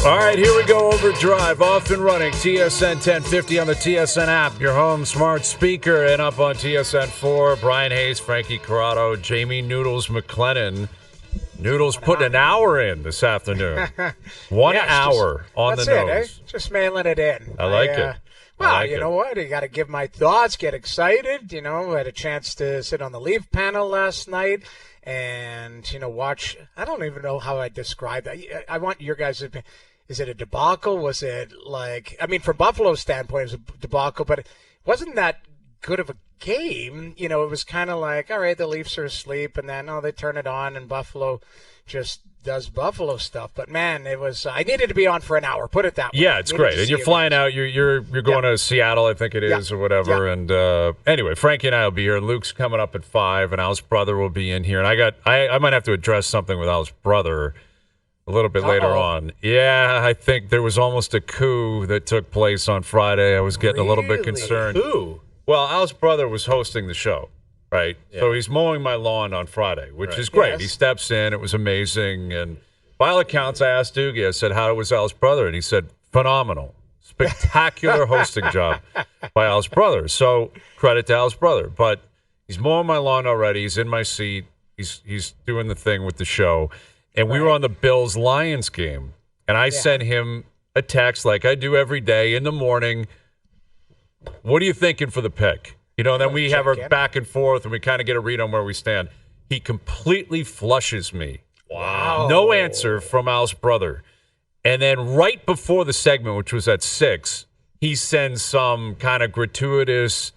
All right, here we go. OverDrive, off and running. TSN 1050 on the TSN app, your home smart speaker, and up on TSN 4. Bryan Hayes, Frankie Corrado, Jamie Noodles McLennan. Noodles putting an hour in this afternoon. 1 hour on the nose. That's it, eh? Just mailing it in. I like it. Well, you know what? You got to give my thoughts, get excited. I had a chance to sit on the Leaf panel last night and, watch. I don't even know how I describe that. I want your guys' opinion. Is it a debacle? Was it from Buffalo's standpoint, it was a debacle, but it wasn't that good of a game. It was kind of like, all right, the Leafs are asleep, and then, they turn it on, and Buffalo just does Buffalo stuff. But, man, it was I needed to be on for an hour, put it that way. Yeah, it's great. And you're flying out. You're going to Seattle, I think it is, or whatever. And anyway, Frankie and I will be here. Luke's coming up at 5, and Al's brother will be in here. And I might have to address something with Al's brother a little bit later on. Yeah, I think there was almost a coup that took place on Friday. I was getting a little bit concerned. Coup? Well, Al's brother was hosting the show, right? Yeah. So he's mowing my lawn on Friday, which is great. Yes. He steps in. It was amazing. And by all accounts, I asked Doogie, I said, how was Al's brother? And he said, phenomenal. Spectacular hosting job by Al's brother. So credit to Al's brother. But he's mowing my lawn already. He's in my seat. He's doing the thing with the show. And we were on the Bills-Lions game, and I sent him a text like I do every day in the morning. What are you thinking for the pick? And then we have our back and forth, and we kind of get a read on where we stand. He completely flushes me. Wow. No answer from Al's brother. And then right before the segment, which was at 6, he sends some kind of gratuitous,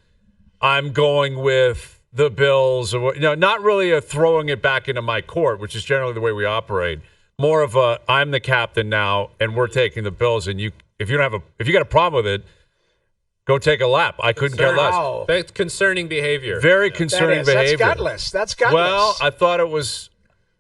I'm going with the Bills, or not really a throwing it back into my court, which is generally the way we operate. More of a, I'm the captain now, and we're taking the Bills. And if you got a problem with it, go take a lap. I couldn't care less. Wow. That's concerning behavior. Very concerning behavior. That's gutless. Well, I thought it was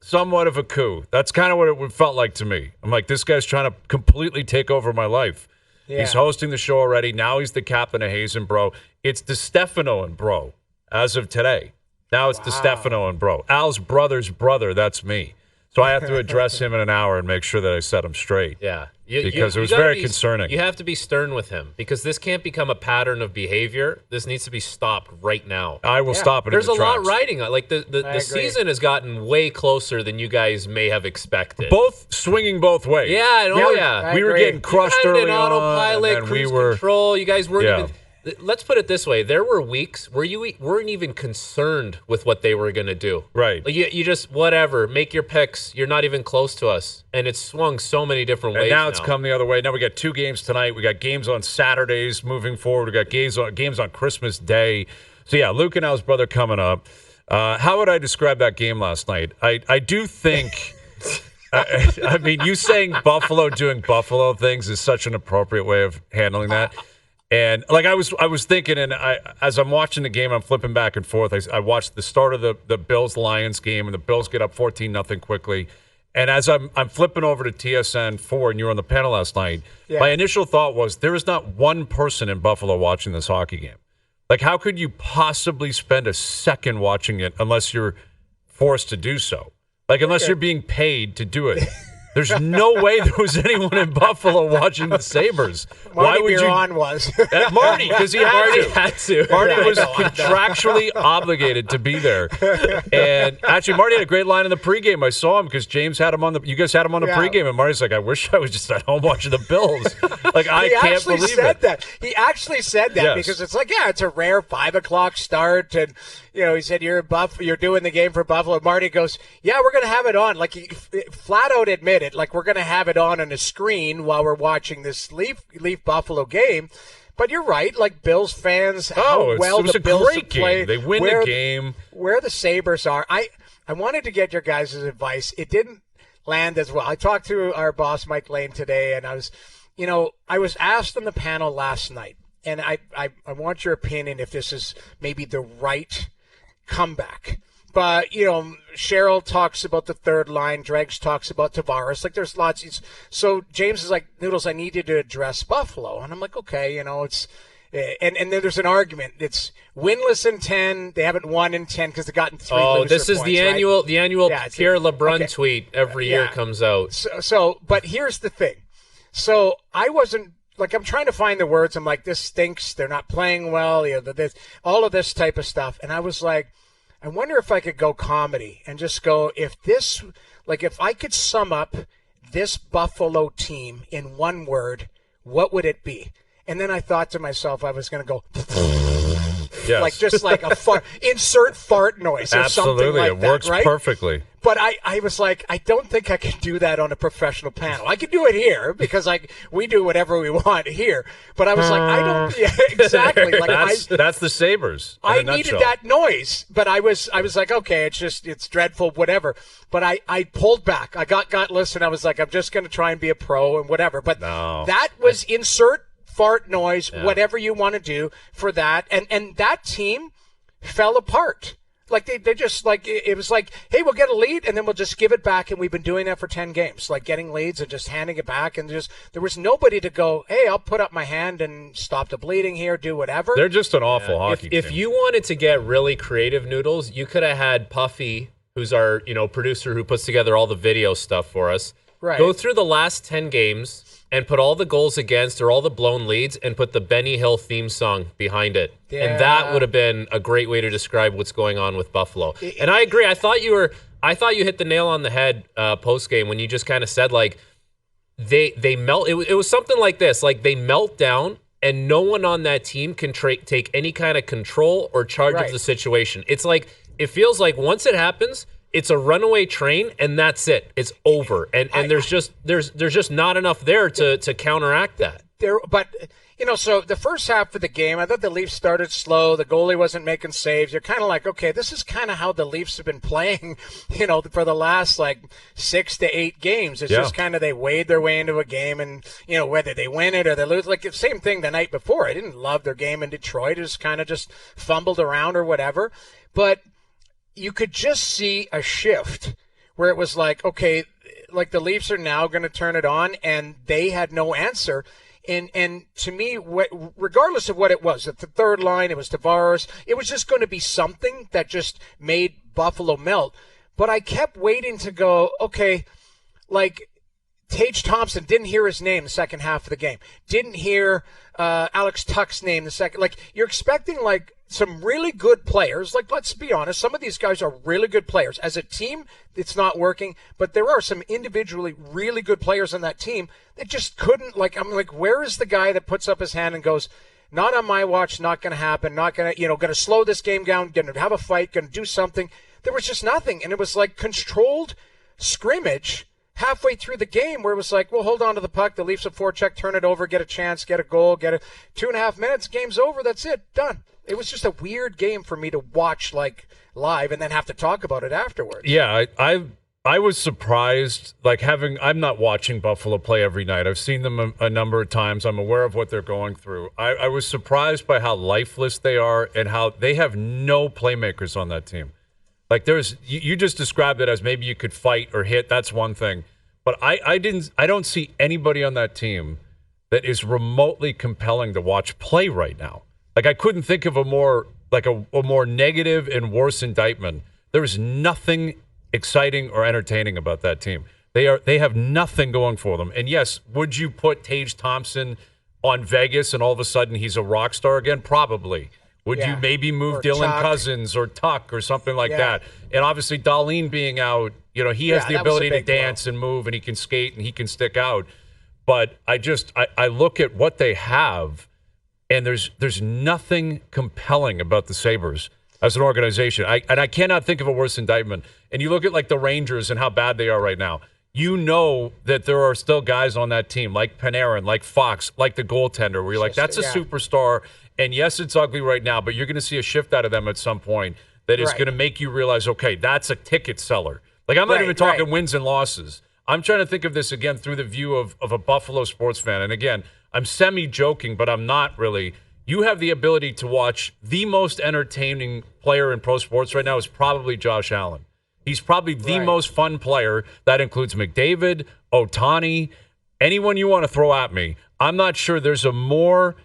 somewhat of a coup. That's kind of what it felt like to me. I'm like, this guy's trying to completely take over my life. Yeah. He's hosting the show already. Now he's the captain of Hayes and Bro. It's DeStefano and Bro. As of today. Now it's DeStefano and Bro. Al's brother's brother, that's me. So I have to address him in an hour and make sure that I set him straight. Yeah. Because it was very concerning. You have to be stern with him because this can't become a pattern of behavior. This needs to be stopped right now. I will stop it. There's in the a tracks. lot riding on. Like the season has gotten way closer than you guys may have expected. Both swinging both ways. Yeah. We were getting crushed early on. Autopilot, cruise control. You guys weren't even... Let's put it this way. There were weeks where you weren't even concerned with what they were going to do. Right. Like you just, whatever, make your picks. You're not even close to us. And it's swung so many different ways now. It's come the other way. Now we got 2 games tonight. We got games on Saturdays moving forward. We got games on Christmas Day. So, yeah, Luke and Al's brother coming up. How would I describe that game last night? I do think... I mean, you saying Buffalo doing Buffalo things is such an appropriate way of handling that. And like I was thinking, and as I'm watching the game, I'm flipping back and forth. I watched the start of the Bills-Lions game, and the Bills get up 14-0 quickly. And as I'm flipping over to TSN 4, and you were on the panel last night, my initial thought was there is not one person in Buffalo watching this hockey game. Like, how could you possibly spend a second watching it unless you're forced to do so? Like, unless you're being paid to do it. There's no way there was anyone in Buffalo watching the Sabres. Why would Biron was. Marty, because he had to. Marty was I know. contractually obligated to be there. And actually, Marty had a great line in the pregame. I saw him because James had him on you guys had him on the pregame, and Marty's like, I wish I was just at home watching the Bills. Like, I can't believe it. He actually said that because it's like, it's a rare 5 o'clock start, and he said you're doing the game for Buffalo. Marty goes, we're going to have it on. Like, he flat out admitted, like, we're going to have it on a screen while we're watching this Leaf Buffalo game. But you're right, like Bills fans, how well the Bills have played. They win the game. Where the Sabres are. I wanted to get your guys' advice. It didn't land as well. I talked to our boss, Mike Lane, today, and I was asked on the panel last night, and I want your opinion if this is maybe the right comeback. But, Cheryl talks about the third line. Dregs talks about Tavares. Like, there's lots. So James is like, Noodles, I need you to address Buffalo. And I'm like, okay, it's and then there's an argument. It's winless in 10. They haven't won in 10 because they've gotten 3 loser this is points, the annual Pierre LeBrun tweet every year comes out. So, but here's the thing. So I wasn't, like, I'm trying to find the words. I'm like, this stinks. They're not playing well. All of this type of stuff. And I was like, I wonder if I could go comedy and just go, if I could sum up this Buffalo team in one word, what would it be? And then I thought to myself, I was going to go, yes. like just like a fart, insert fart noise or something like it that. Works right? perfectly. But I was like, I don't think I can do that on a professional panel. I could do it here because we do whatever we want here. But I was like, I don't. Yeah, exactly. Like that's the Sabres. I needed that noise, but I was like, okay, it's dreadful, whatever. But I pulled back. I got listen. I was like, I'm just going to try and be a pro and whatever. But that was insert fart noise, whatever you want to do for that. And that team fell apart. Like they just like, it was like, hey, we'll get a lead and then we'll just give it back. And we've been doing that for 10 games, like getting leads and just handing it back. And there was nobody to go, hey, I'll put up my hand and stop the bleeding here, do whatever. They're just an awful hockey team. If you wanted to get really creative, Noodles, you could have had Puffy, who's our producer who puts together all the video stuff for us, go through the last 10 games and put all the goals against or all the blown leads and put the Benny Hill theme song behind it. Yeah. And that would have been a great way to describe what's going on with Buffalo. And I agree. I thought you hit the nail on the head post-game when you just kind of said, like, they melt. It was something like this. Like, they melt down and no one on that team can take any kind of control or charge of the situation. It's like, it feels like once it happens, it's a runaway train, and that's it. It's over, and there's just not enough there to counteract that. But so the first half of the game, I thought the Leafs started slow. The goalie wasn't making saves. You're kind of like, okay, this is kind of how the Leafs have been playing, for the last like 6 to 8 games. It's just kind of they wade their way into a game, and whether they win it or they lose, like the same thing the night before. I didn't love their game in Detroit. It was kind of just fumbled around or whatever, but you could just see a shift where it was like, okay, like the Leafs are now going to turn it on, and they had no answer. And to me, regardless of what it was, at the third line, it was Tavares. It was just going to be something that just made Buffalo melt. But I kept waiting to go, okay, like Tage Thompson, didn't hear his name the second half of the game. Didn't hear Alex Tuch's name the second. Like, you're expecting like some really good players. Like, let's be honest, some of these guys are really good players. As a team, it's not working, but there are some individually really good players on that team that just couldn't, like, I'm like, where is the guy that puts up his hand and goes, not on my watch, not going to happen, not going to, going to slow this game down, going to have a fight, going to do something. There was just nothing. And it was like controlled scrimmage halfway through the game where it was like, well, hold on to the puck. The Leafs have forecheck, turn it over, get a chance, get a goal, get a 2.5 minutes, game's over. That's it, done. It was just a weird game for me to watch like live and then have to talk about it afterwards. Yeah, I was surprised, like I'm not watching Buffalo play every night. I've seen them a number of times. I'm aware of what they're going through. I was surprised by how lifeless they are and how they have no playmakers on that team. Like you just described it as maybe you could fight or hit. That's one thing. But I don't see anybody on that team that is remotely compelling to watch play right now. Like, I couldn't think of a more negative and worse indictment. There is nothing exciting or entertaining about that team. They have nothing going for them. And yes, would you put Tage Thompson on Vegas and all of a sudden he's a rock star again? Probably. Would you maybe move or Dylan Tuck. Cousins or Tuck or something like that? And obviously, Darlene being out, he has the ability to dance and move, and he can skate and he can stick out. But I look at what they have, and there's nothing compelling about the Sabres as an organization. I cannot think of a worse indictment. And you look at like the Rangers and how bad they are right now. You know that there are still guys on that team like Panarin, like Fox, like the goaltender, where you're like, that's a superstar. And yes, it's ugly right now, but you're going to see a shift out of them at some point that is going to make you realize, okay, that's a ticket seller. Like, I'm not even talking wins and losses. I'm trying to think of this again through the view of a Buffalo sports fan. And again, I'm semi-joking, but I'm not really. You have the ability to watch the most entertaining player in pro sports right now is probably Josh Allen. He's probably the most fun player. That includes McDavid, Ohtani, anyone you want to throw at me. I'm not sure there's a more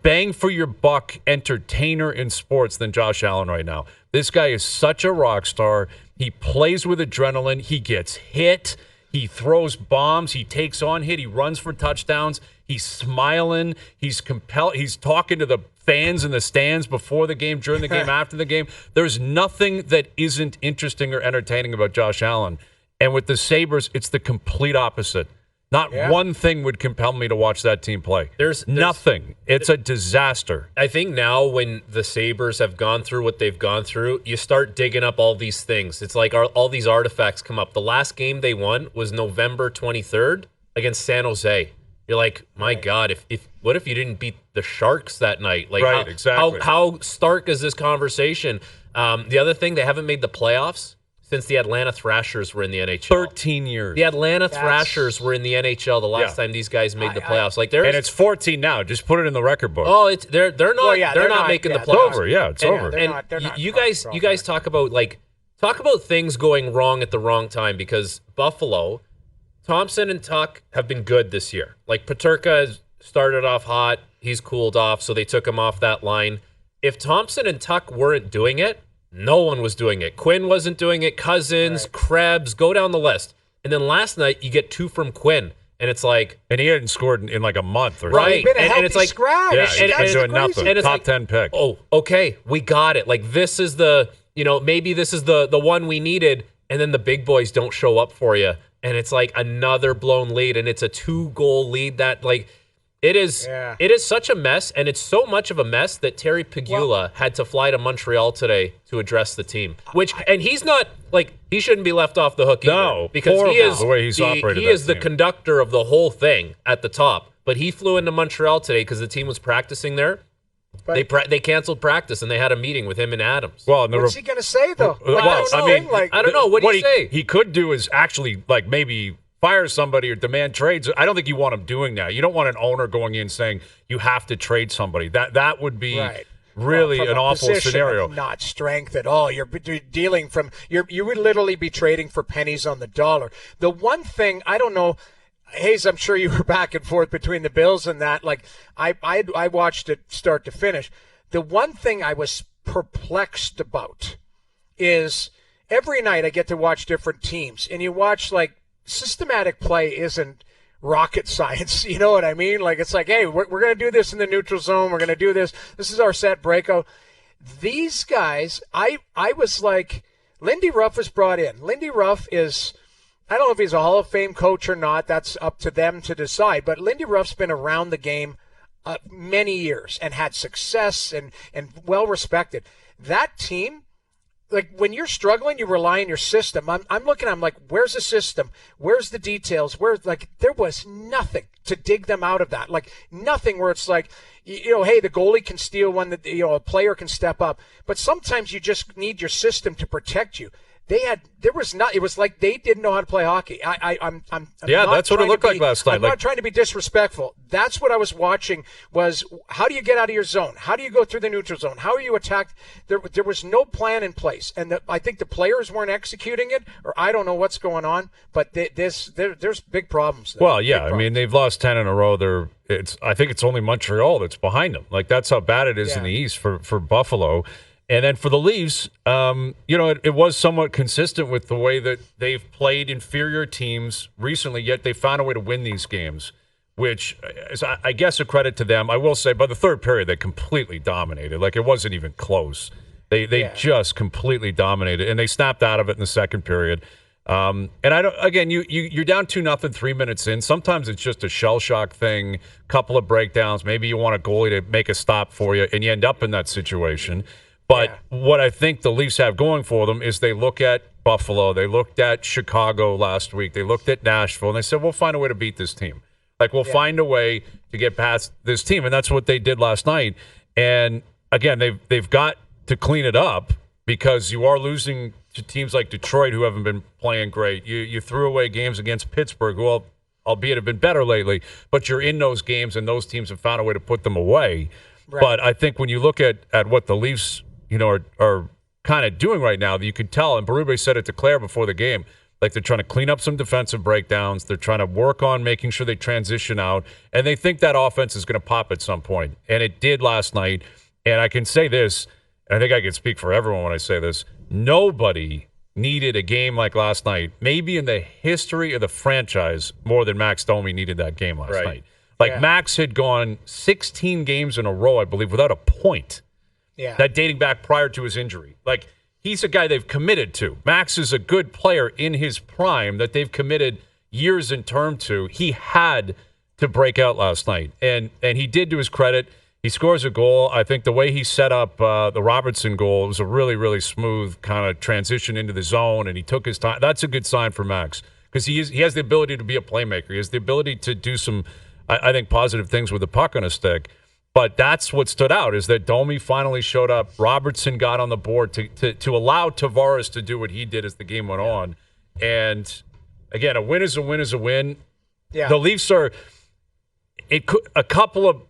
bang for your buck entertainer in sports than Josh Allen right now. This guy is such a rock star. He plays with adrenaline. He gets hit. He throws bombs. He takes on hit. He runs for touchdowns. He's smiling. He's compelled. He's talking to the fans in the stands before the game, during the game, after the game. There's nothing that isn't interesting or entertaining about Josh Allen. And with the Sabres, it's the complete opposite. Not one thing would compel me to watch that team play. There's nothing. It's a disaster. I think now when the Sabres have gone through what they've gone through, you start digging up all these things. It's like all these artifacts come up. The last game they won was November 23rd against San Jose. You're like, my God, if what if you didn't beat the Sharks that night? Like, right, exactly. How stark is this conversation? The other thing, they haven't made the playoffs since the Atlanta Thrashers were in the NHL. 13 years. The Atlanta Thrashers were in the NHL the last time these guys made the playoffs. And it's 14 now. Just put it in the record book. Oh, they're not making the playoffs. It's over. Yeah, it's over. You guys talk about things going wrong at the wrong time, because Buffalo, Thompson and Tuck have been good this year. Like, Peterka has started off hot. He's cooled off, so they took him off that line. If Thompson and Tuck weren't doing it, no one was doing it. Quinn wasn't doing it. Cousins, Krebs, go down the list. And then last night, you get 2 from Quinn. And it's like... And he hadn't scored in like a month or right. Been a healthy it's like scratch. Yeah, he's doing nothing. And it's Top 10 pick. Oh, okay, we got it. Like, this is the, maybe this is the one we needed. And then the big boys don't show up for you. And it's like another blown lead. And it's a 2-goal lead that, like... It is such a mess, and it's so much of a mess that Terry Pegula had to fly to Montreal today to address the team. And he's not, like, he shouldn't be left off the hook either. Because he is the way he's operated. He is the conductor of the whole thing at the top. But he flew into Montreal today because the team was practicing there. They canceled practice, and they had a meeting with him and Adams. Well, what's he going to say, though? I don't know. What do you say? He could do is actually, like, maybe fire somebody or demand trades. I don't think you want him doing that. You don't want an owner going in saying you have to trade somebody. That would be really an awful scenario. Not strength at all. You're dealing from you would literally be trading for pennies on the dollar. The one thing I don't know, Hayes, I'm sure you were back and forth between the Bills and that. Like I watched it start to finish. The one thing I was perplexed about is every night I get to watch different teams, and you watch like. Systematic play isn't rocket science. You know what I mean? Like, it's like, hey, we're going to do this in the neutral zone. We're going to do this. This is our set breakout. These guys, I was like, Lindy Ruff was brought in. Lindy Ruff is, I don't know if he's a Hall of Fame coach or not. That's up to them to decide. But Lindy Ruff's been around the game many years and had success and well respected. That team, like when you're struggling, you rely on your system. I'm looking, I'm like, where's the system? Where's the details? There was nothing to dig them out of that. Like nothing where it's like, hey, the goalie can steal one that, a player can step up. But sometimes you just need your system to protect you. It was like they didn't know how to play hockey. That's what it looked like last night. I'm not trying to be disrespectful. That's what I was watching was how do you get out of your zone? How do you go through the neutral zone? How are you attacked? There was no plan in place. And I think the players weren't executing it, or I don't know what's going on, but there's big problems there. Well, yeah. I mean, they've lost 10 in a row. I think it's only Montreal that's behind them. Like that's how bad it is in the East for Buffalo. And then for the Leafs, it was somewhat consistent with the way that they've played inferior teams recently, yet they found a way to win these games, which is, I guess, a credit to them. I will say, by the third period, they completely dominated. Like, it wasn't even close. They just completely dominated, and they snapped out of it in the second period. And you're down 2-0 3 minutes in. Sometimes it's just a shell shock thing, couple of breakdowns. Maybe you want a goalie to make a stop for you, and you end up in that situation. But what I think the Leafs have going for them is they look at Buffalo, they looked at Chicago last week, they looked at Nashville, and they said, we'll find a way to beat this team. Like, we'll find a way to get past this team, and that's what they did last night. And, again, they've got to clean it up because you are losing to teams like Detroit who haven't been playing great. You threw away games against Pittsburgh, who, albeit have been better lately, but you're in those games, and those teams have found a way to put them away. Right. But I think when you look at what the Leafs are kind of doing right now, that you could tell, and Berube said it to Claire before the game, like they're trying to clean up some defensive breakdowns. They're trying to work on making sure they transition out, and they think that offense is going to pop at some point. And it did last night. And I can say this, and I think I can speak for everyone when I say this, nobody needed a game like last night, maybe in the history of the franchise, more than Max Domi needed that game last night. Like, Max had gone 16 games in a row, I believe, without a point. Yeah. That dating back prior to his injury. Like, he's a guy they've committed to. Max is a good player in his prime that they've committed years in term to. He had to break out last night, and he did, to his credit. He scores a goal. I think the way he set up the Robertson goal, it was a really, really smooth kind of transition into the zone, and he took his time. That's a good sign for Max, because he has the ability to be a playmaker. He has the ability to do some, I think, positive things with the puck on a stick. But that's what stood out, is that Domi finally showed up. Robertson got on the board to allow Tavares to do what he did as the game went on. And, again, a win is a win is a win. Yeah. The Leafs are – a couple of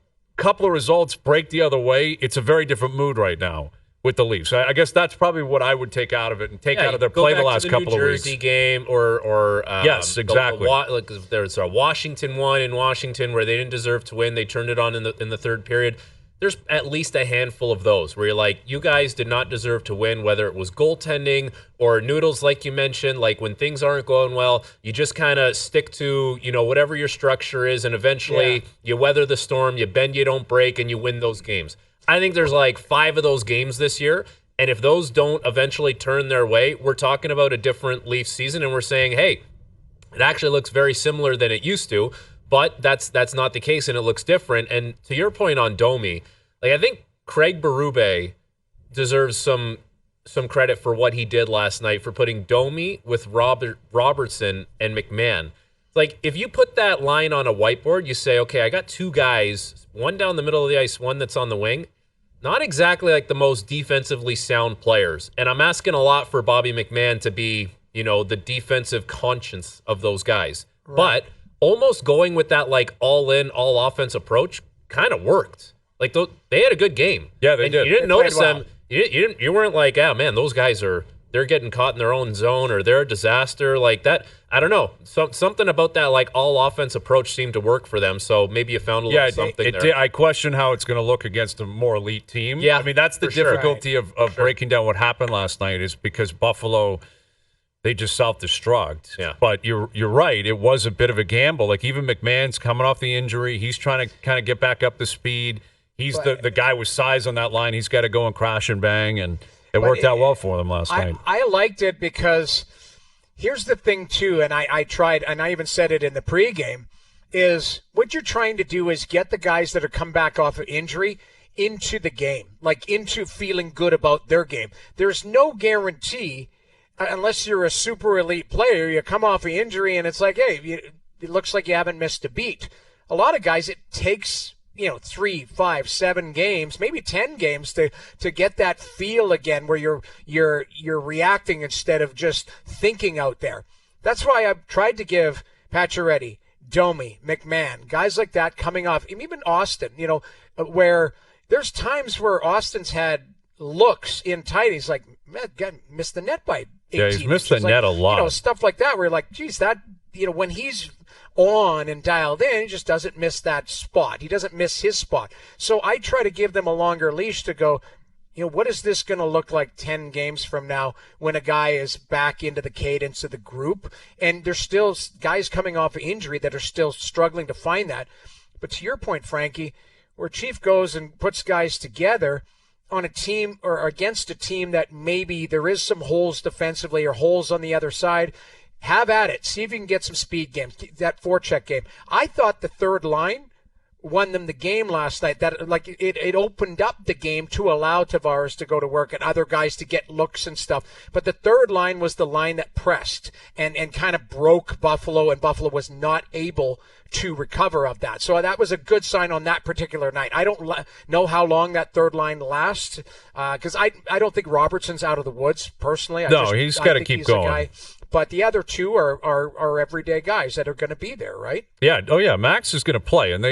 results break the other way. It's a very different mood right now with the Leafs. I guess that's probably what I would take out of it and take out of their play the last couple of weeks. New Jersey game or yes, exactly. Like there's a Washington one in Washington where they didn't deserve to win. They turned it on in the third period. There's at least a handful of those where you're like, you guys did not deserve to win, whether it was goaltending or noodles, like you mentioned. Like, when things aren't going well, you just kind of stick to, whatever your structure is, and eventually you weather the storm, you bend, you don't break, and you win those games. I think there's like 5 of those games this year, and if those don't eventually turn their way, we're talking about a different Leafs season, and we're saying, hey, it actually looks very similar than it used to. But that's not the case, and it looks different. And to your point on Domi, like, I think Craig Berube deserves some credit for what he did last night for putting Domi with Robertson and McMahon. Like, if you put that line on a whiteboard, you say, okay, I got 2 guys, one down the middle of the ice, one that's on the wing. Not exactly like the most defensively sound players. And I'm asking a lot for Bobby McMahon to be, the defensive conscience of those guys. Right. But almost going with that, like, all-in, all-offense approach kind of worked. Like, they had a good game. Yeah, they did. You didn't notice them. You weren't like, man, those guys they're getting caught in their own zone, or they're a disaster. Like that, I don't know. Something about that, like, all-offense approach seemed to work for them, so maybe you found a little something there. I question how it's going to look against a more elite team. Yeah, I mean, that's the difficulty of breaking down what happened last night, is because Buffalo – they just self-destruct. Yeah. But you're right. It was a bit of a gamble. Like, even McMahon's coming off the injury. He's trying to kind of get back up to speed. He's the guy with size on that line. He's got to go and crash and bang, and it worked out well for them last night. I liked it because here's the thing, too, and I tried, and I even said it in the pregame, is what you're trying to do is get the guys that are come back off of injury into the game, like into feeling good about their game. There's no guarantee, unless you're a super elite player, you come off an injury and it's like, hey, it looks like you haven't missed a beat. A lot of guys, it takes 3, 5, 7 games, maybe 10 games to get that feel again where you're reacting instead of just thinking out there. That's why I've tried to give Pacioretty, Domi, McMahon, guys like that coming off, even Austin, where there's times where Austin's had looks in tight. He's like, man, God, missed the net by 18. Yeah, he's missed the net a lot. Stuff like that where you're like, geez, that, when he's on and dialed in, he just doesn't miss that spot. He doesn't miss his spot. So I try to give them a longer leash to go, what is this going to look like 10 games from now when a guy is back into the cadence of the group? And there's still guys coming off of injury that are still struggling to find that. But to your point, Frankie, where Chief goes and puts guys together on a team or against a team that maybe there is some holes defensively or holes on the other side, have at it. See if you can get some speed games, that forecheck game. I thought the third line won them the game last night. That, like, it opened up the game to allow Tavares to go to work and other guys to get looks and stuff. But the third line was the line that pressed and kind of broke Buffalo, and Buffalo was not able to recover of that. So that was a good sign on that particular night. I don't know how long that third line lasts, because I don't think Robertson's out of the woods, personally. He's got to keep going. But the other two are everyday guys that are going to be there, right? Yeah. Oh, yeah. Max is going to play. And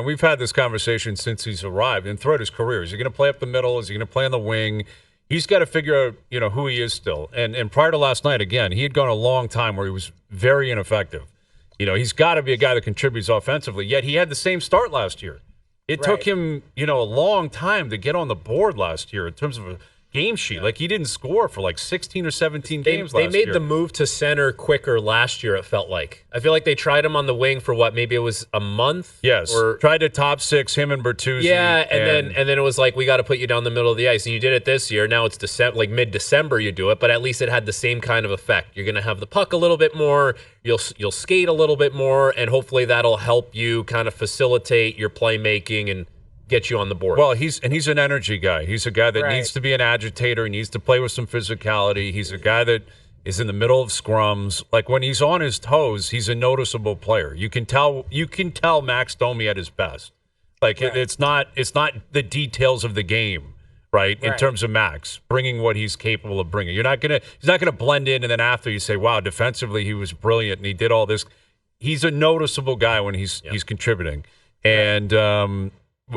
we've had this conversation since he's arrived and throughout his career. Is he going to play up the middle? Is he going to play on the wing? He's got to figure out, who he is still. And prior to last night, again, he had gone a long time where he was very ineffective. He's got to be a guy that contributes offensively. Yet he had the same start last year. It took him, a long time to get on the board last year in terms of game sheet. Like he didn't score for like 16 or 17 games last year. They made the move to center quicker last year, it felt like. I feel like they tried him on the wing for what, maybe it was a month? Yes. Or tried to top six him and Bertuzzi. Yeah, and then it was like, we got to put you down the middle of the ice. And you did it this year. Now it's December, like mid-December you do it, but at least it had the same kind of effect. You're going to have the puck a little bit more, you'll skate a little bit more, and hopefully that'll help you kind of facilitate your playmaking and get you on the board. Well, he's an energy guy. He's a guy that needs to be an agitator. He needs to play with some physicality. He's a guy that is in the middle of scrums. Like when he's on his toes, he's a noticeable player. You can tell Max Domi at his best. Like it's not the details of the game, right? In terms of Max bringing what he's capable of bringing. He's not gonna blend in and then after you say, wow, defensively he was brilliant and he did all this. He's a noticeable guy when he's contributing. And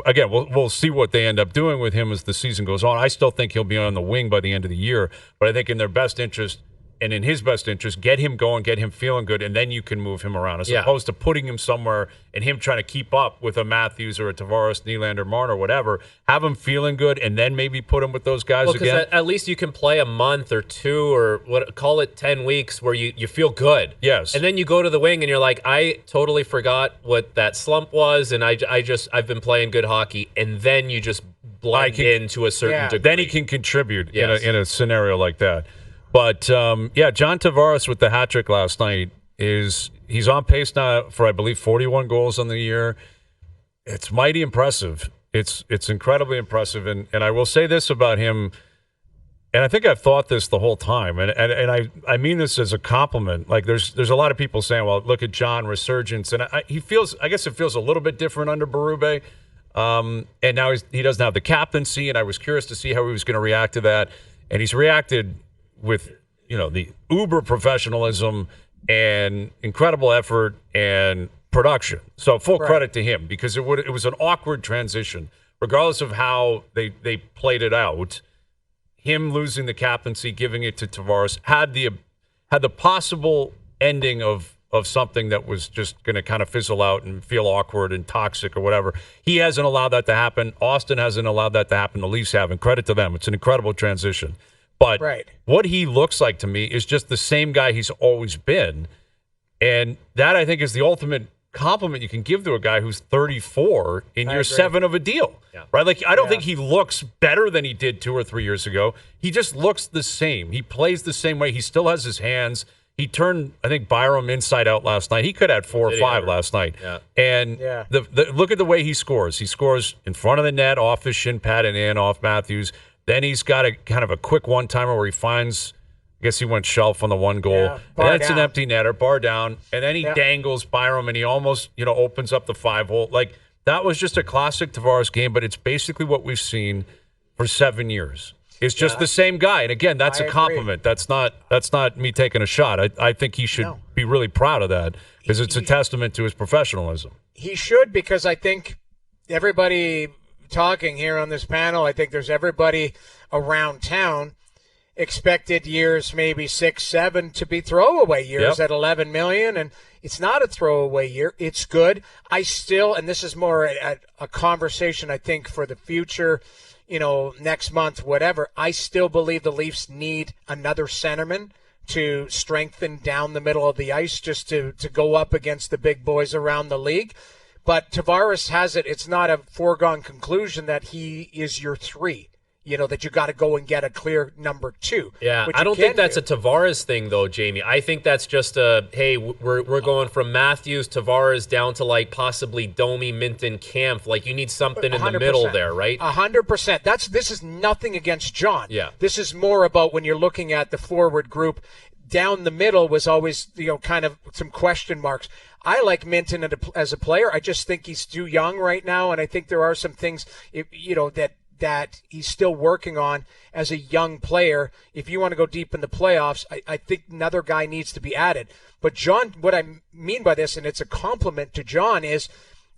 again, we'll see what they end up doing with him as the season goes on. I still think he'll be on the wing by the end of the year, but I think in their best interest and in his best interest, get him going, get him feeling good, and then you can move him around as opposed to putting him somewhere and him trying to keep up with a Matthews or a Tavares, Nylander, Marner, whatever. Have him feeling good, and then maybe put him with those guys again. At least you can play a month or two or call it 10 weeks where you feel good. Yes. And then you go to the wing and you're like, I totally forgot what that slump was, and I've been playing good hockey, and then you just blend into a certain degree. Then he can contribute in a scenario like that. But, John Tavares with the hat trick last night he's on pace now for, I believe, 41 goals on the year. It's mighty impressive. It's incredibly impressive. And I will say this about him, and I think I've thought this the whole time, and I mean this as a compliment. Like there's a lot of people saying, well, look at John, resurgence. And I guess it feels a little bit different under Berube. And now he doesn't have the captaincy, and I was curious to see how he was going to react to that. And he's reacted with the uber professionalism and incredible effort and production. So full credit to him, because it was an awkward transition, regardless of how they played it out. Him losing the captaincy, giving it to Tavares, had the possible ending of something that was just going to kind of fizzle out and feel awkward and toxic or whatever. He hasn't allowed that to happen. Austin hasn't allowed that to happen. The Leafs haven't. Credit to them. It's an incredible transition. But what he looks like to me is just the same guy he's always been. And that, I think, is the ultimate compliment you can give to a guy who's 34 in year 7 of a deal. Yeah. Right? Like, I don't think he looks better than he did 2 or 3 years ago. He just looks the same. He plays the same way. He still has his hands. He turned, I think, Byram inside out last night. He could have had 4 or 5 last night. Yeah. And look at the way he scores. He scores in front of the net, off his shin pad and in, off Matthews. Then he's got a kind of a quick one-timer where he finds, I guess he went shelf on the one goal. Yeah, and that's an empty netter, bar down. And then he dangles Byram, and he almost, opens up the 5-hole. Like, that was just a classic Tavares game, but it's basically what we've seen for 7 years. It's just the same guy. And again, that's a compliment. That's not me taking a shot. I think he should be really proud of that, because it's a testament to his professionalism. He should, because I think everybody talking here on this panel, I think there's everybody around town expected years maybe 6, 7 to be throwaway years at $11 million, and it's not a throwaway year. It's good. I still, and this is more a conversation I think for the future, next month, whatever. I still believe the Leafs need another centerman to strengthen down the middle of the ice, just to go up against the big boys around the league. But Tavares has it. It's not a foregone conclusion that he is your 3. That you got to go and get a clear number 2. Yeah, I don't think that's a Tavares thing, though, Jamie. I think that's just hey, we're going from Matthews, Tavares down to like possibly Domi, Minton, Kampf. Like, you need something in the middle there, right? 100%. This is nothing against John. Yeah. This is more about when you're looking at the forward group. Down the middle was always, kind of some question marks. I like Minton as a player. I just think he's too young right now, and I think there are some things, that he's still working on as a young player. If you want to go deep in the playoffs, I think another guy needs to be added. But John, what I mean by this, and it's a compliment to John, is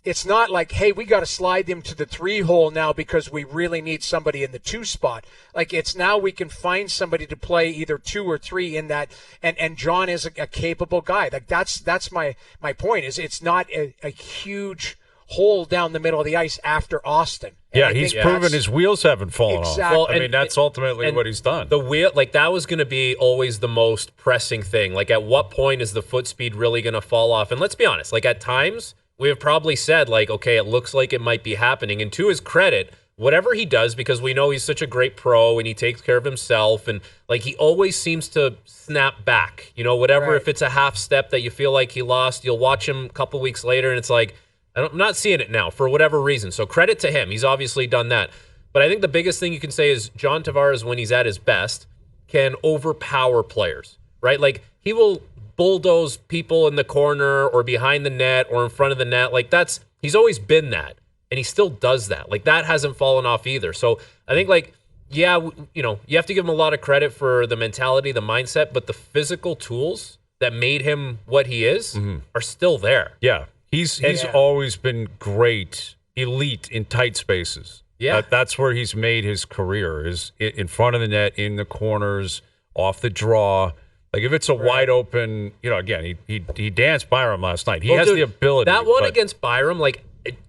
it's not like, hey, we got to slide him to the 3 hole now because we really need somebody in the 2 spot. Like, it's now we can find somebody to play either 2 or 3 in that, and John is a capable guy. Like, that's my point, is it's not a huge hole down the middle of the ice after Austin. And yeah, he's proven his wheels haven't fallen off. Well, I mean, that's ultimately what he's done. The wheel, like, that was going to be always the most pressing thing. Like, at what point is the foot speed really going to fall off? And let's be honest, like, at times we have probably said, like, okay, it looks like it might be happening. And to his credit, whatever he does, because we know he's such a great pro and he takes care of himself, and like, he always seems to snap back. You know, whatever, if it's a half step that you feel like he lost, you'll watch him a couple weeks later and it's like, I'm not seeing it now for whatever reason. So credit to him. He's obviously done that. But I think the biggest thing you can say is John Tavares, when he's at his best, can overpower players, right? Like, he will bulldoze people in the corner or behind the net or in front of the net. Like, he's always been that. And he still does that. Like, that hasn't fallen off either. So I think, like, yeah, you know, you have to give him a lot of credit for the mentality, the mindset, but the physical tools that made him what he is are still there. Yeah. He's always been great, elite in tight spaces. Yeah. That's where he's made his career, is in front of the net, in the corners, off the draw. Like, if it's a wide open, you know, again, he danced Byram last night. He has the ability. That one against Byram, like,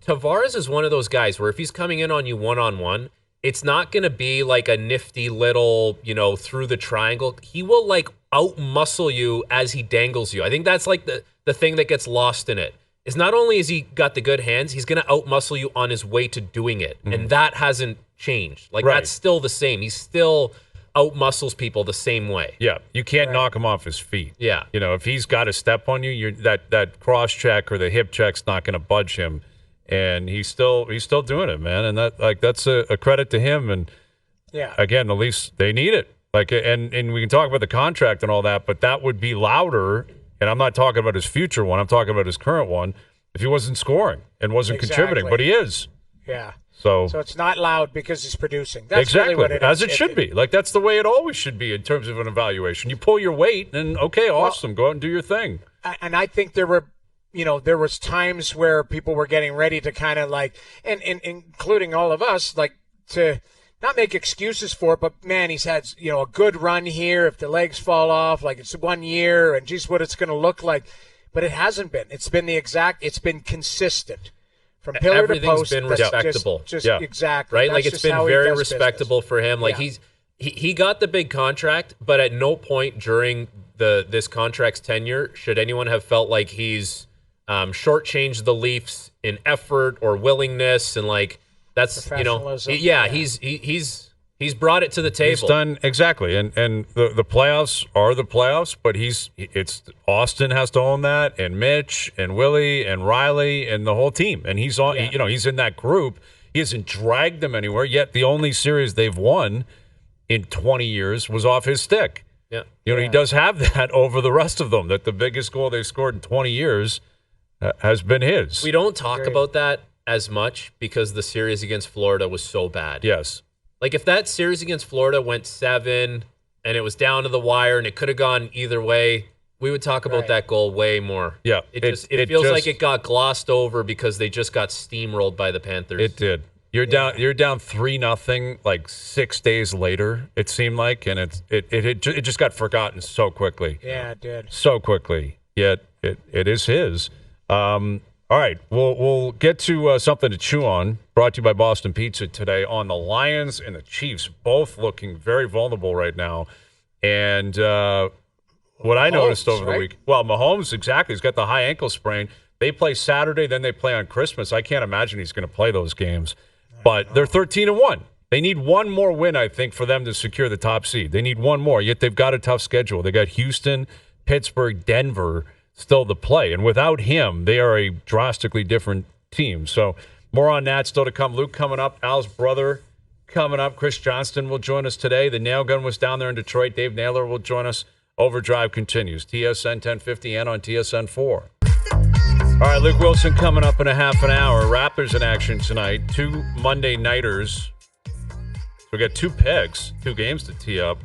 Tavares is one of those guys where if he's coming in on you one-on-one, it's not going to be like a nifty little, you know, through the triangle. He will, like, out-muscle you as he dangles you. I think that's, like, the thing that gets lost in it. Is not only has he got the good hands, he's going to out-muscle you on his way to doing it. And that hasn't changed. Like, that's still the same. He still out-muscles people the same way. Yeah, you can't knock him off his feet. Yeah. You know, if he's got a step on you, that cross-check or the hip check's not going to budge him. And he's still doing it, man. And that's a credit to him. And again, the Leafs, they need it. Like, and we can talk about the contract and all that, but that would be louder. And I'm not talking about his future one. I'm talking about his current one. If he wasn't scoring and wasn't contributing, but he is. Yeah. So it's not loud because he's producing. That's exactly really what it is. As it should be. Like, that's the way it always should be in terms of an evaluation. You pull your weight, and okay, awesome, go out and do your thing. And I think there was times where people were getting ready to kind of like, and including all of us, like, to not make excuses for it, but man, he's had, you know, a good run here. If the legs fall off, like, it's 1 year, and geez, what it's going to look like. But it hasn't been. It's been it's been consistent. From pillar to post, been respectable. Exactly. Right? That's like, it's been very respectable for him. Like, he got the big contract, but at no point during this contract's tenure should anyone have felt like he's shortchanged the Leafs in effort or willingness, and like, that's, you know, he's brought it to the table. He's done exactly, and the playoffs are the playoffs, but Austin has to own that, and Mitch and Willie and Riley and the whole team, and he's on. You know, he's in that group. He hasn't dragged them anywhere yet. The only series they've won in 20 years was off his stick. Yeah, you know, he does have that over the rest of them. That the biggest goal they've scored in 20 years has been his. We don't talk about that as much because the series against Florida was so bad. Yes. Like, if that series against Florida went 7 and it was down to the wire and it could have gone either way, we would talk about that goal way more. Yeah. It feels like it got glossed over because they just got steamrolled by the Panthers. It did. You're down 3-0 like 6 days later, it seemed like, and it just got forgotten so quickly. Yeah, it did. So quickly. Yet it is his. All right, we'll get to something to chew on. Brought to you by Boston Pizza today on the Lions and the Chiefs, both looking very vulnerable right now. And what I noticed over the week, well, Mahomes, exactly. He's got the high ankle sprain. They play Saturday, then they play on Christmas. I can't imagine he's going to play those games. But they're 13-1. They need one more win, I think, for them to secure the top seed. They need one more, yet they've got a tough schedule. They got Houston, Pittsburgh, Denver still to play. And without him, they are a drastically different team. So more on that still to come. Luke coming up. Al's brother coming up. Chris Johnston will join us today. The Nail Gun was down there in Detroit. Dave Naylor will join us. Overdrive continues. TSN 1050 and on TSN 4. All right, Luke Wilson coming up in a half an hour. Raptors in action tonight. 2 Monday nighters. We got 2 pegs, 2 games to tee up.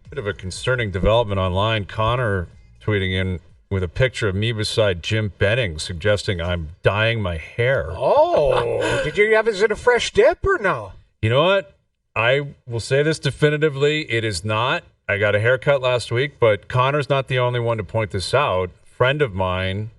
Bit of a concerning development online. Connor tweeting in with a picture of me beside Jim Benning, suggesting I'm dyeing my hair. Oh, did you have, is it a fresh dip or no? You know what? I will say this definitively. It is not. I got a haircut last week, but Connor's not the only one to point this out. A friend of mine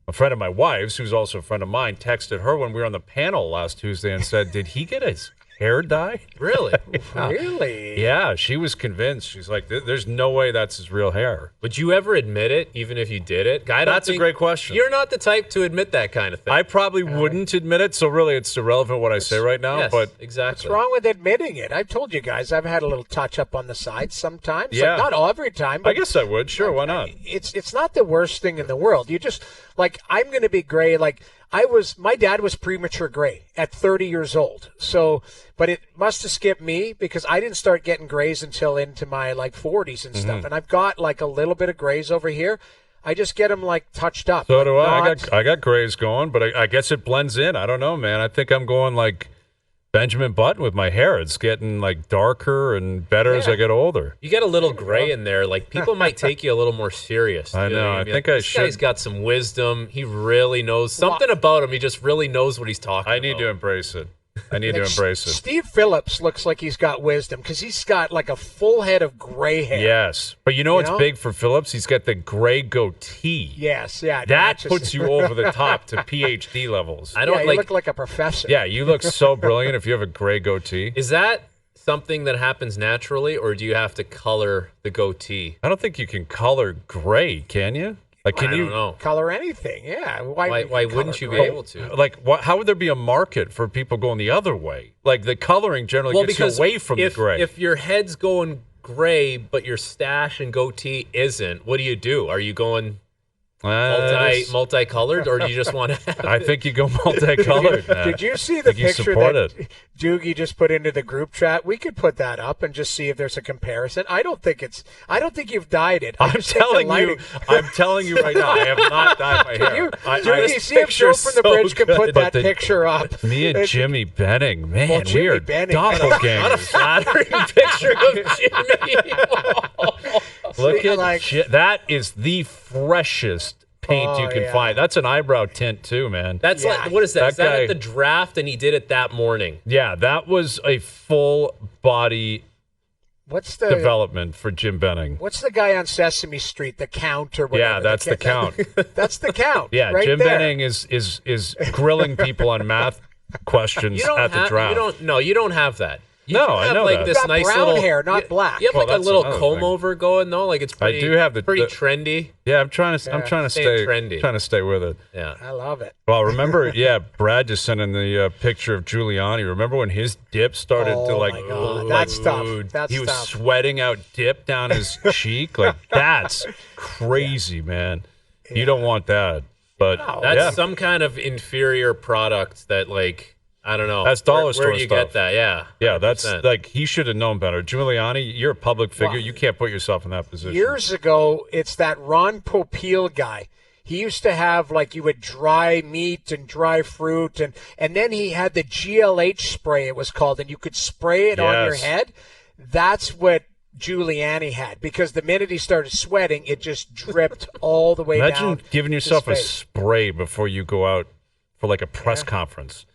a friend of my wife's, who's also a friend of mine, texted her when we were on the panel last Tuesday and said, did he get his hair dye? Really? Really? Yeah, she was convinced. She's like, there's no way that's his real hair. Would you ever admit it, even if you did it? That's a great question. You're not the type to admit that kind of thing. I probably wouldn't admit it, so really it's irrelevant what I say right now. Yes, but exactly. What's wrong with admitting it? I've told you guys I've had a little touch-up on the side sometimes. Yeah. Like, not every time. But I guess I would. Sure, why not? It's not the worst thing in the world. You just, like, I'm going to be gray. Like, my dad was premature gray at 30 years old. So, but it must have skipped me because I didn't start getting grays until into my, like, 40s and stuff. And I've got, like, a little bit of grays over here. I just get them, like, touched up. So do I. I got grays going, but I guess it blends in. I don't know, man. I think I'm going, like, Benjamin Button with my hair. It's getting, like, darker and better as I get older. You get a little gray in there. Like, people might take you a little more serious. I know. I think I should. This guy's got some wisdom. He really knows something about him. He just really knows what he's talking about. I need to embrace it. I need to embrace it. Steve Phillips looks like he's got wisdom because he's got like a full head of gray hair. Yes. But you know what's big for Phillips? He's got the gray goatee. Yes, yeah. That puts you over the top to PhD levels. I don't you look like a professor. Yeah, you look so brilliant if you have a gray goatee. Is that something that happens naturally, or do you have to color the goatee? I don't think you can color gray, can you? Like, can you know. Color anything? Yeah. Why wouldn't you be able to? Like, how would there be a market for people going the other way? Like, the coloring generally gets you away from the gray. If your head's going gray, but your stash and goatee isn't, what do? Are you going multicolored, or do you just want to? I think you go multicolored. Did you see the picture that it. Doogie just put into the group chat? We could put that up and just see if there's a comparison. I don't think you've dyed it. I'm telling you right now, I have not dyed my hair. Doogie, see if Joe from the Bridge can put that picture up. Me and Jimmy Benning, man, Jimmy weird Benning. doppelgangers. Not a flattering picture of Jimmy. Look at that is the freshest paint you can find. That's an eyebrow tint too, man. That's like, what is that? Is that at the draft and he did it that morning? Yeah, that was a full body development for Jim Benning. What's the guy on Sesame Street, the Count or whatever? Yeah, that's the Count. That's the Count. Yeah, right Jim there. Benning is grilling people on math questions at the draft. You don't have that. I know like that. This You've got nice brown little hair, not black. You have like a that's little another comb thing. over going though. Like it's pretty. I do have pretty trendy. Yeah, I'm trying to Stay stay trendy. Trying to stay with it. Yeah, I love it. Well, remember, Brad just sent in the picture of Giuliani. Remember when his dip started to like? Oh my God, that's tough. He was sweating out dip down his cheek. Like that's crazy, man. Yeah. You don't want that. But that's some kind of inferior product that like. I don't know. That's dollar store Where do you stuff. get that? Yeah. Yeah, that's like he should have known better. Giuliani, you're a public figure. You can't put yourself in that position. Years ago, it's that Ron Popeil guy. He used to have, like, you would dry meat and dry fruit, and then he had the GLH spray, it was called, and you could spray it on your head. That's what Giuliani had, because the minute he started sweating, it just dripped all the way down. Imagine giving yourself a spray before you go out for, like, a press conference.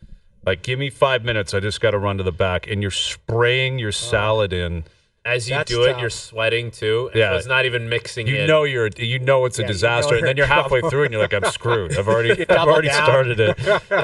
Like, give me 5 minutes. I just got to run to the back. And you're spraying your salad in. As you do it, you're sweating too. Yeah. So it's not even mixing in. You know it's a disaster. And then you're halfway through and you're like, I'm screwed. I've already started it.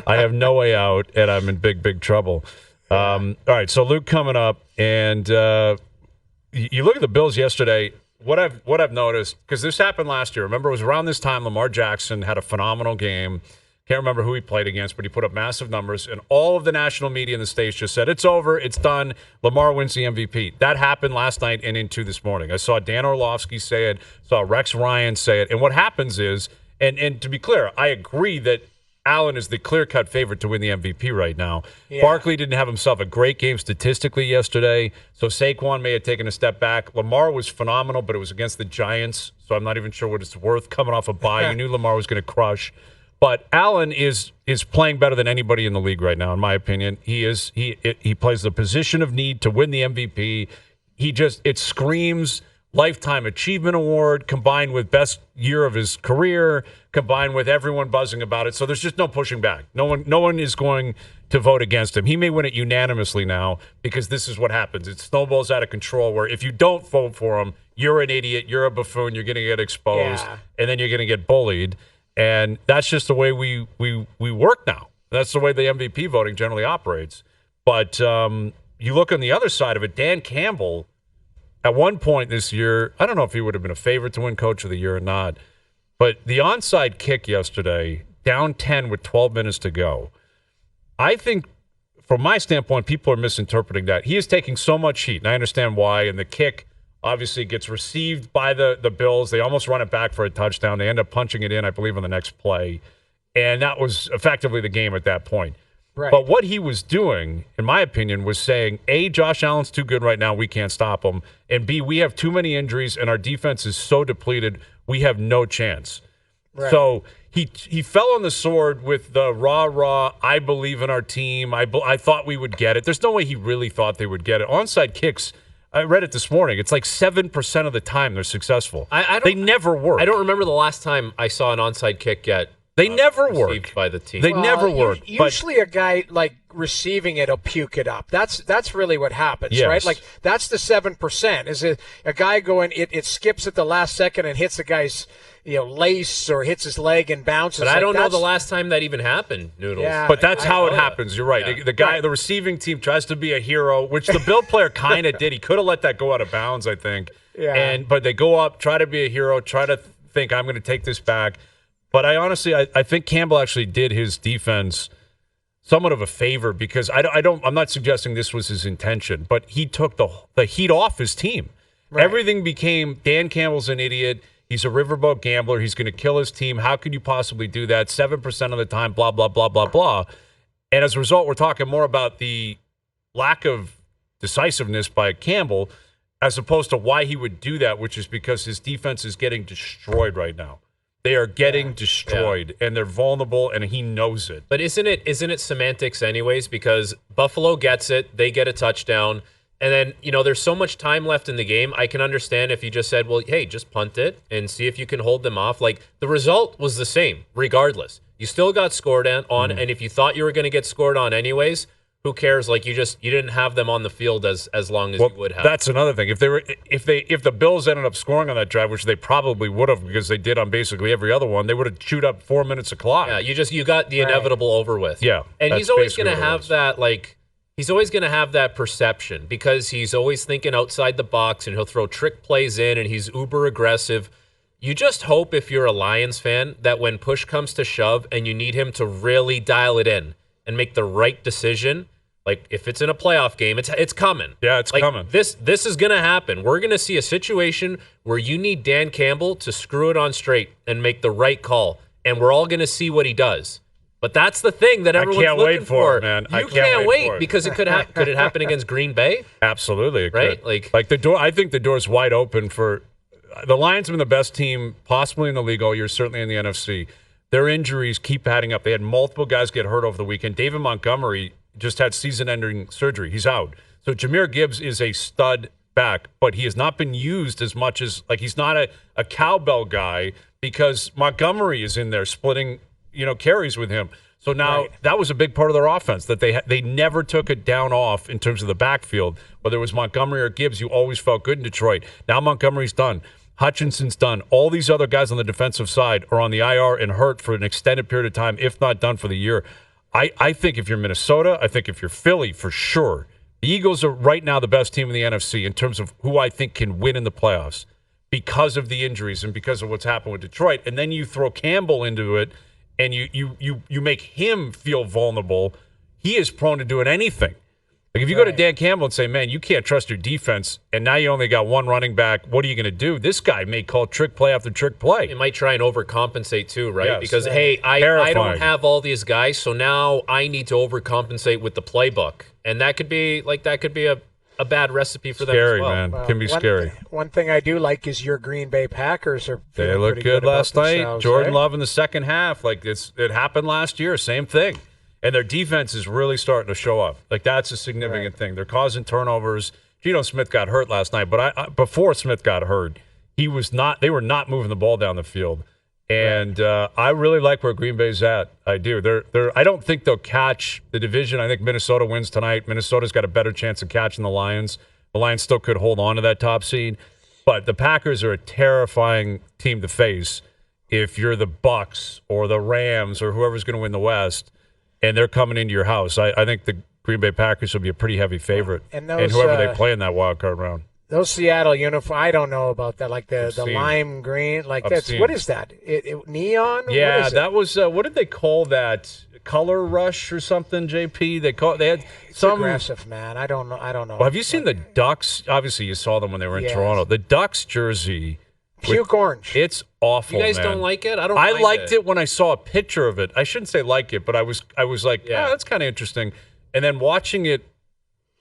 I have no way out and I'm in big, big trouble. All right. So Luke coming up. And you look at the Bills yesterday. What I've noticed, because this happened last year. Remember, it was around this time Lamar Jackson had a phenomenal game. Can't remember who he played against, but he put up massive numbers, and all of the national media in the States just said, it's over, it's done, Lamar wins the MVP. That happened last night and into this morning. I saw Dan Orlovsky say it, saw Rex Ryan say it, and what happens is, and to be clear, I agree that Allen is the clear-cut favorite to win the MVP right now. Yeah. Barkley didn't have himself a great game statistically yesterday, so Saquon may have taken a step back. Lamar was phenomenal, but it was against the Giants, so I'm not even sure what it's worth. Coming off a bye, you knew Lamar was going to crush. But Allen is playing better than anybody in the league right now, in my opinion. He plays the position of need to win the MVP. It screams Lifetime Achievement Award combined with best year of his career, combined with everyone buzzing about it. So there's just no pushing back. No one is going to vote against him. He may win it unanimously now because this is what happens. It snowballs out of control where if you don't vote for him, you're an idiot, you're a buffoon, you're going to get exposed, and then you're going to get bullied. And that's just the way we work now. That's the way the MVP voting generally operates. But you look on the other side of it, Dan Campbell, at one point this year, I don't know if he would have been a favorite to win Coach of the Year or not, but the onside kick yesterday, down 10 with 12 minutes to go, I think from my standpoint, people are misinterpreting that. He is taking so much heat, and I understand why, and the kick obviously gets received by the Bills. They almost run it back for a touchdown. They end up punching it in, I believe, on the next play, and that was effectively the game at that point. Right. But what he was doing, in my opinion, was saying, A, Josh Allen's too good right now. We can't stop him. And B, we have too many injuries, and our defense is so depleted, we have no chance. Right. So he fell on the sword with the rah, I believe in our team. I thought we would get it. There's no way he really thought they would get it. Onside kicks, I read it this morning. It's like 7% of the time they're successful. They never work. I don't remember the last time I saw an onside kick get They never work by the team. They never work. Usually, a guy like receiving it will puke it up. That's really what happens, yes. right? Like that's the 7%. Is it a guy going? It skips at the last second and hits the guy's lace or hits his leg and bounces. But I don't know the last time that even happened, Noodles. Yeah, but that's how it happens. You're right. Yeah. The guy, the receiving team tries to be a hero, which the Bill player kind of did. He could have let that go out of bounds, I think. Yeah. But they go up, try to be a hero, try to think I'm going to take this back. But I think Campbell actually did his defense somewhat of a favor because I'm not suggesting this was his intention, but he took the heat off his team. Right. Everything became Dan Campbell's an idiot. He's a riverboat gambler. He's going to kill his team. How could you possibly do that? 7% of the time, blah, blah, blah, blah, blah. And as a result, we're talking more about the lack of decisiveness by Campbell as opposed to why he would do that, which is because his defense is getting destroyed right now. They are getting destroyed, and they're vulnerable, and he knows it. But isn't it semantics anyways? Because Buffalo gets it, they get a touchdown, and then, there's so much time left in the game. I can understand if you just said, well, hey, just punt it and see if you can hold them off. Like, the result was the same, regardless. You still got scored on, and if you thought you were going to get scored on anyways, who cares? Like you didn't have them on the field as long as you would have. That's another thing. If the Bills ended up scoring on that drive, which they probably would have because they did on basically every other one, they would have chewed up 4 minutes of clock. Yeah, you got the inevitable over with. Yeah, and he's always going to have that he's always going to have that perception because he's always thinking outside the box and he'll throw trick plays in and he's uber aggressive. You just hope if you're a Lions fan that when push comes to shove and you need him to really dial it in and make the right decision. Like, if it's in a playoff game, it's coming. Yeah, it's coming. This is going to happen. We're going to see a situation where you need Dan Campbell to screw it on straight and make the right call, and we're all going to see what he does. But that's the thing that everyone's looking for. I can't wait for it, man. You can't wait because it could it happen against Green Bay? Absolutely, it right? Could. Like the door. I think the door's wide open for the Lions. Have been the best team possibly in the league all year, certainly in the NFC. Their injuries keep adding up. They had multiple guys get hurt over the weekend. David Montgomery just had season-ending surgery. He's out. So Jahmyr Gibbs is a stud back, but he has not been used as much as he's not a cowbell guy because Montgomery is in there splitting carries with him. So now that was a big part of their offense that they never took it down off in terms of the backfield. Whether it was Montgomery or Gibbs, you always felt good in Detroit. Now Montgomery's done. Hutchinson's done. All these other guys on the defensive side are on the IR and hurt for an extended period of time, if not done for the year. I think if you're Minnesota, I think if you're Philly, for sure. The Eagles are right now the best team in the NFC in terms of who I think can win in the playoffs because of the injuries and because of what's happened with Detroit. And then you throw Campbell into it and you make him feel vulnerable. He is prone to doing anything. Like if you go to Dan Campbell and say, man, you can't trust your defense, and now you only got one running back, what are you going to do? This guy may call trick play after trick play. He might try and overcompensate too, right? Yes. Because, hey, I don't have all these guys, so now I need to overcompensate with the playbook. And that could be a bad recipe for them scary, as well. Man. Can be scary. One thing I do like is your Green Bay Packers are they look good last night. Jordan Love in the second half. Like it happened last year, same thing. And their defense is really starting to show up. Like, that's a significant thing. They're causing turnovers. Geno Smith got hurt last night, but before Smith got hurt, they were not moving the ball down the field. And I really like where Green Bay's at. I do. I don't think they'll catch the division. I think Minnesota wins tonight. Minnesota's got a better chance of catching the Lions. The Lions still could hold on to that top seed. But the Packers are a terrifying team to face if you're the Bucks or the Rams or whoever's going to win the West, and they're coming into your house. I think the Green Bay Packers will be a pretty heavy favorite, and whoever they play in that wild card round. Those Seattle uniforms, I don't know about that. Like the lime green, like that's what is that? Neon? Yeah, that was what did they call that? Color rush or something? JP, they had some aggressive, man. I don't know. Well, have you seen the Ducks? Obviously, you saw them when they were in Toronto. The Ducks jersey. Puke orange. It's awful. You guys man. don't like it? I liked it when I saw a picture of it. I shouldn't say like it, but I was like, yeah, that's kind of interesting. And then watching it,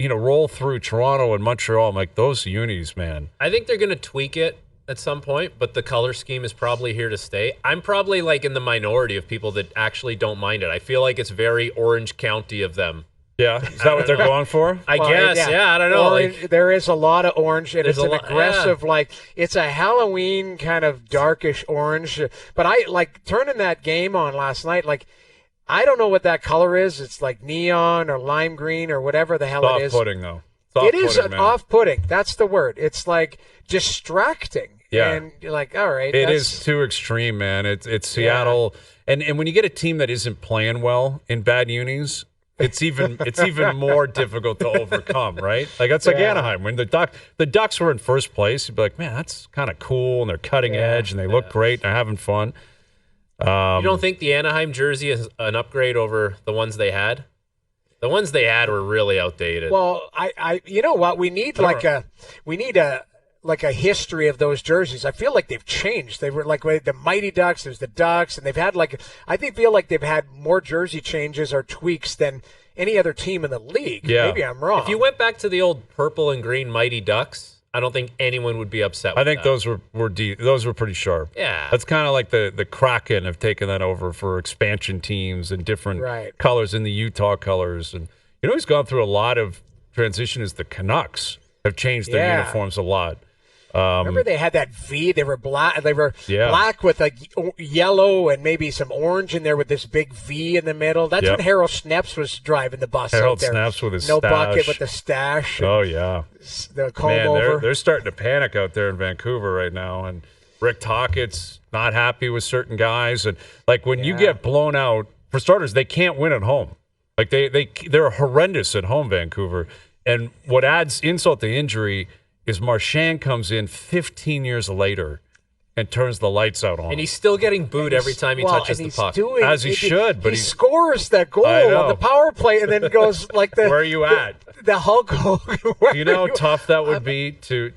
roll through Toronto and Montreal, I'm like, those unis, man. I think they're going to tweak it at some point, but the color scheme is probably here to stay. I'm probably like in the minority of people that actually don't mind it. I feel like it's very Orange County of them. Yeah, is that what they're going for? I guess, I don't know. There is a lot of orange, and it's an aggressive, it's a Halloween kind of darkish orange. But I like turning that game on last night, I don't know what that color is. It's like neon or lime green or whatever the hell it is. Off-putting, though. It is off-putting. That's the word. It's like distracting. Yeah. And you're like, all right. It is too extreme, man. It's Seattle. Yeah. And when you get a team that isn't playing well in bad unis, it's even more difficult to overcome, right? Like that's like Anaheim. When the Ducks were in first place, you'd be like, man, that's kind of cool, and they're cutting edge, and they look great, and they're having fun. You don't think the Anaheim jersey is an upgrade over the ones they had? The ones they had were really outdated. Well, you know what? We need a history of those jerseys. I feel like they've changed. They were like the Mighty Ducks. There's the Ducks, and they've had feel like they've had more jersey changes or tweaks than any other team in the league. Yeah. Maybe I'm wrong. If you went back to the old purple and green Mighty Ducks, I don't think anyone would be upset with I think those were deep. Those were pretty sharp. Yeah. That's kind of like the Kraken have taken that over for expansion teams and different colors in the Utah colors. And who's gone through a lot of transition is the Canucks have changed their uniforms a lot. Remember they had that V. They were black. They were black with yellow and maybe some orange in there with this big V in the middle. That's when Harold Snepps was driving the bus Harold out there. Snepps with his bucket with the stash. Oh yeah, the comb over. They're starting to panic out there in Vancouver right now. And Rick Tockett's not happy with certain guys. And like when you get blown out, for starters, they can't win at home. Like they're horrendous at home, Vancouver. And what adds insult to injury is Marchand comes in 15 years later and turns the lights out on him. And he's still getting booed every time he touches the puck. As he should. But he scores that goal on the power play and then goes like the... Where are you at? The Hulk Hogan. You know how tough that would be to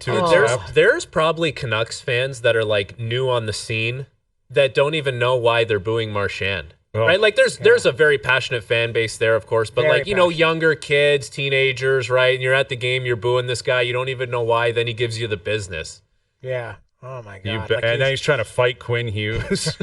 There's probably Canucks fans that are like new on the scene that don't even know why they're booing Marchand. Right, like there's a very passionate fan base there, of course, but younger kids, teenagers, right? And you're at the game, you're booing this guy, you don't even know why. Then he gives you the business. Yeah. Oh my God. And then he's trying to fight Quinn Hughes.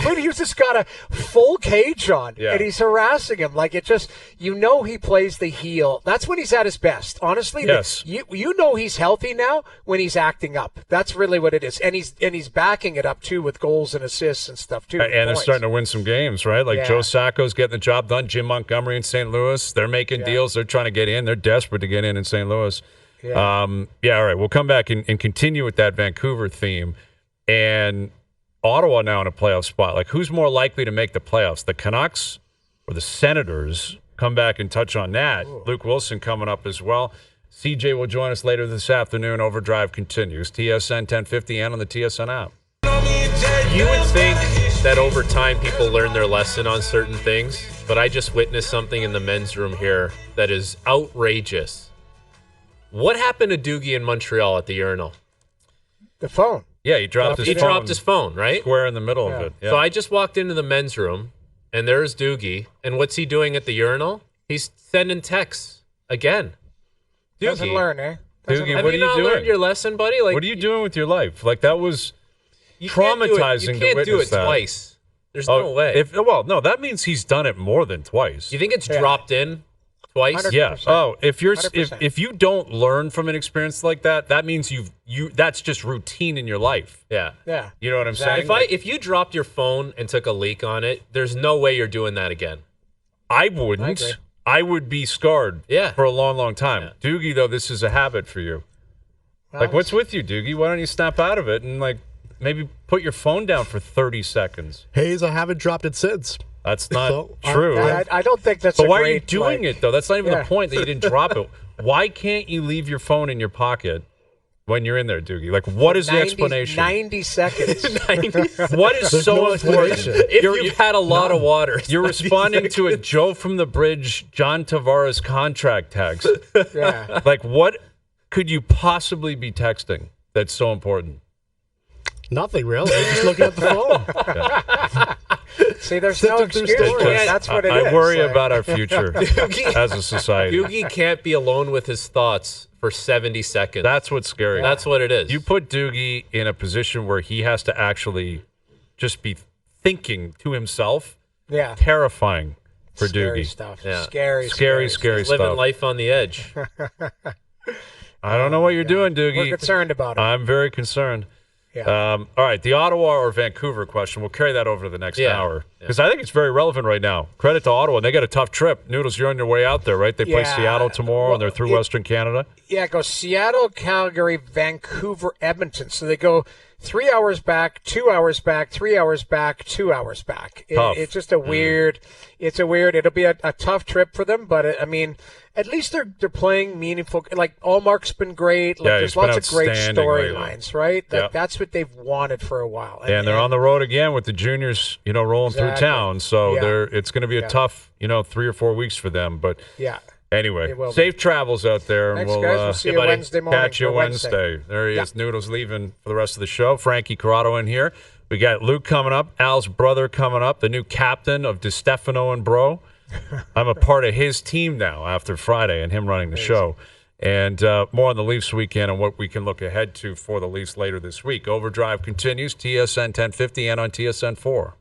Quinn Hughes has got a full cage on, and he's harassing him. Like, it just, he plays the heel. That's when he's at his best. Honestly, yes. He's healthy now when he's acting up. That's really what it is. And he's backing it up, too, with goals and assists and stuff, too. And they're starting to win some games, right? Like, Joe Sacco's getting the job done. Jim Montgomery in St. Louis, they're making deals. They're trying to get in. They're desperate to get in St. Louis. Yeah. All right. We'll come back and continue with that Vancouver theme. And Ottawa now in a playoff spot. Like, who's more likely to make the playoffs, the Canucks or the Senators? Come back and touch on that. Ooh. Luke Wilson coming up as well. CJ will join us later this afternoon. Overdrive continues. TSN 1050 and on the TSN app. You would think that over time people learn their lesson on certain things, but I just witnessed something in the men's room here that is outrageous. What happened to Doogie in Montreal at the urinal? The phone. Yeah, he dropped his phone, right? Square in the middle of it. Yeah. So I just walked into the men's room, and there's Doogie. And what's he doing at the urinal? He's sending texts again. Doogie. Doesn't learn, eh? Doogie, Have what you are you not doing? Learned your lesson, buddy? Like, what are you doing with your life? Like, that was traumatizing you can't do it twice. There's no way. No, that means he's done it more than twice. You think it's dropped in twice? 100%. Yeah. Oh, if you don't learn from an experience like that, that means that's just routine in your life. Yeah. Yeah. You know what I'm saying? If you dropped your phone and took a leak on it, there's no way you're doing that again. I wouldn't. I would be scarred for a long, long time. Yeah. Doogie, though, this is a habit for you. Well, like, what's with you, Doogie? Why don't you snap out of it and, like, maybe put your phone down for 30 seconds. Hayes, I haven't dropped it since. That's not true. I don't think that's But a why great, are you doing it, though? That's not even the point that you didn't drop it. Why can't you leave your phone in your pocket when you're in there, Doogie? Like, what is the explanation? 90 seconds. What is so important? If you've had a lot of water. You're responding to a Joe from the Bridge, John Tavares contract text. Yeah. Like, what could you possibly be texting that's so important? Nothing, really. Just looking at the phone. Yeah. See, there's no excuse. That's what it is. I worry about our future as a society. Doogie can't be alone with his thoughts for 70 seconds. That's what's scary. That's what it is. You put Doogie in a position where he has to actually just be thinking to himself. Yeah. Terrifying for Scary Doogie. Stuff. Yeah. Scary Living stuff. life on the edge. I don't know what you're doing, Doogie. We're concerned about it. I'm very concerned. Yeah. All right, the Ottawa or Vancouver question. We'll carry that over to the next hour because I think it's very relevant right now. Credit to Ottawa. They got a tough trip. Noodles, you're on your way out there, right? They play Seattle tomorrow, and they're through Western Canada. Yeah, it goes Seattle, Calgary, Vancouver, Edmonton. So they go 3 hours back, 2 hours back, 3 hours back, 2 hours back. It's just a weird. It'll be a tough trip for them, but I mean, at least they're playing meaningful. Like Allmark's been great. Like, there's lots of great storylines, right? That's what they've wanted for a while. And they're on the road again with the juniors, rolling through town. So it's going to be a tough, 3 or 4 weeks for them. But anyway, safe travels out there. Thanks, and guys. We'll see you Wednesday morning. Catch you Wednesday. There he is. Noodles leaving for the rest of the show. Frankie Corrado in here. We got Luke coming up. Al's brother coming up. The new captain of DiStefano and Bro. I'm a part of his team now after Friday and him running the show. And more on the Leafs weekend and what we can look ahead to for the Leafs later this week. Overdrive continues, TSN 1050 and on TSN 4.